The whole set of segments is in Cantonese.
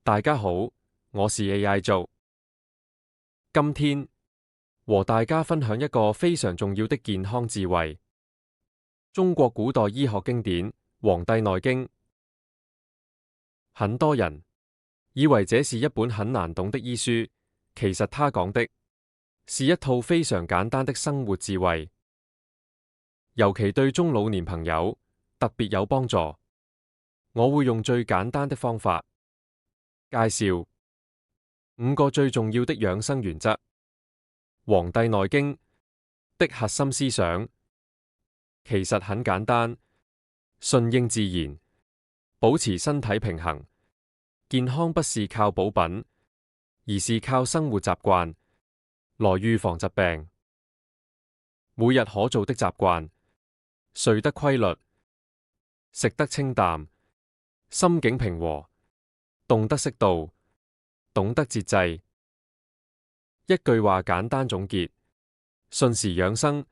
大家好，我是 AI 做。今天和大家分享一個非常重要的健康智慧——中國古代醫學經典《黃帝內經》。很多人以為這是一本很難懂的醫書，其實它講的是一套非常簡單的生活智慧，尤其對中老年朋友特別有幫助。我會用最簡單的方法介紹5個最重要的養生原則。《黃帝內經》的核心思想其實很簡單：順應自然，保持身體平衡。健康不是靠補品，而是靠生活習慣來預防疾病。每日可做的習慣：睡得規律，食得清淡，心境平和，動得適度，懂得節制。一句話簡單總結：順時養生，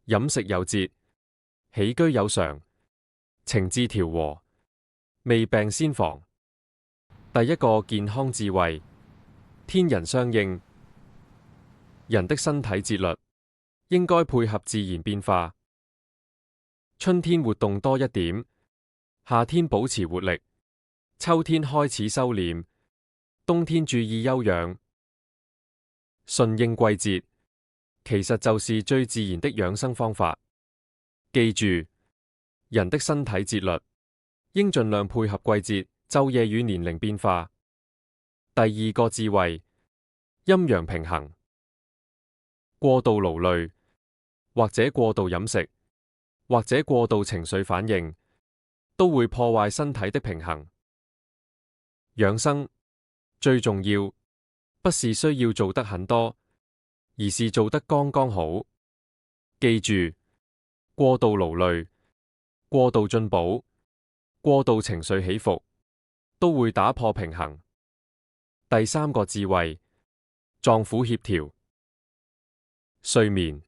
飲食有節，起居有常，情志調和，未病先防。第一個健康智慧：天人相應。人的身體節律應該配合自然變化。春天活動多一點，夏天保持活力，秋天開始收斂，冬天注意休養。順應季節，其實就是最自然的養生方法。記住，人的身體節律應盡量配合季節、晝夜與年齡變化。第二個智慧：陰陽平衡。過度勞累，或者過度飲食，或者過度情緒反應，都會破壞身體的平衡。養生最重要，不是需要做得很多，而是做得剛剛好。記住，過度勞累、過度進補、過度情緒起伏，都會打破平衡。第三個智慧：臟腑協調。睡眠、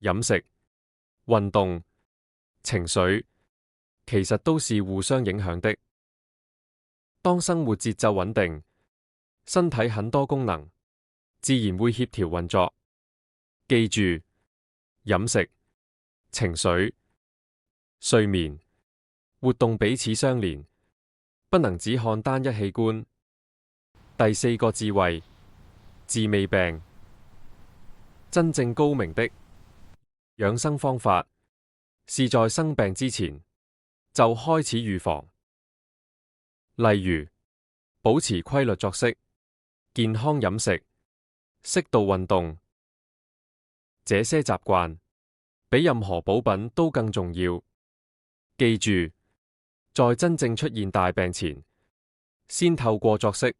飲食、運動、情緒，其實都是互相影響的。當生活節奏穩定，身體很多功能自然會協調運作。記住，飲食、情緒、睡眠、活動彼此相連，不能只看單一器官。第四個智慧：治未病。真正高明的養生方法，是在生病之前就開始預防。例如，保持規律作息、健康飲食、適度運動，這些習慣比任何補品都更重要。記住，在真正出現大病前，先透過作息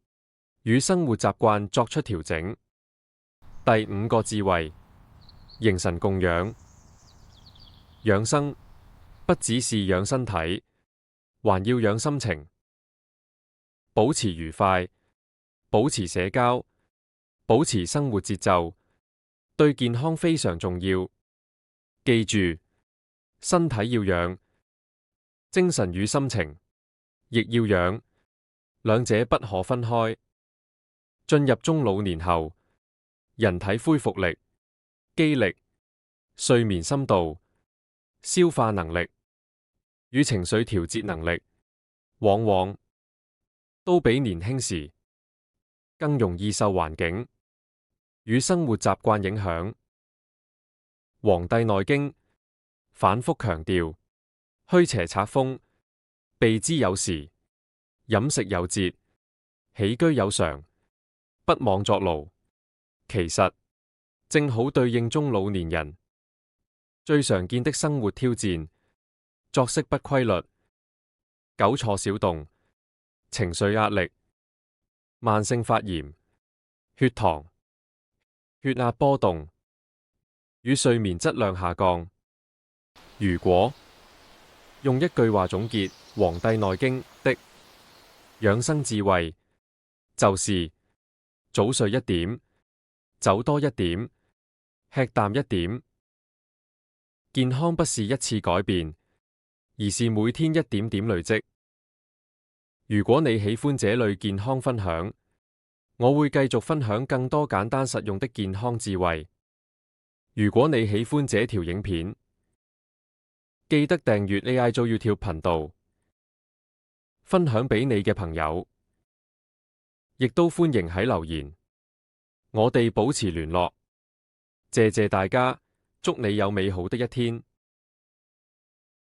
與生活習慣作出調整。第五個智慧：形神共養。養生不只是養身體，還要養心情。保持愉快，保持社交，保持生活節奏，對健康非常重要。記住，身體要養，精神與心情亦要養，兩者不可分開。進入中老年後，人體恢復力、肌力、睡眠深度、消化能力與情緒調節能力，往往都比年輕時更容易受環境與生活習慣影響。《黃帝內經》反覆強調：驅邪拆風，備之有時，飲食有節，起居有常，不妄作勞。其實正好對應中老年人最常見的生活挑戰：作息不規律、久坐少動、情緒壓力、慢性發炎、血糖、血壓波動與睡眠質量下降。如果用一句話總結《黃帝內經》的養生智慧，就是早睡一點，走多一點，吃淡一點。健康不是一次改變，而是每天一點點累積。如果你喜歡這類健康分享，我會繼續分享更多簡單實用的健康智慧。如果你喜歡這條影片，記得訂閱 AI 做 YouTube 頻道，分享俾你嘅朋友，亦都歡迎喺留言，我哋保持聯絡。謝謝大家，祝你有美好的一天。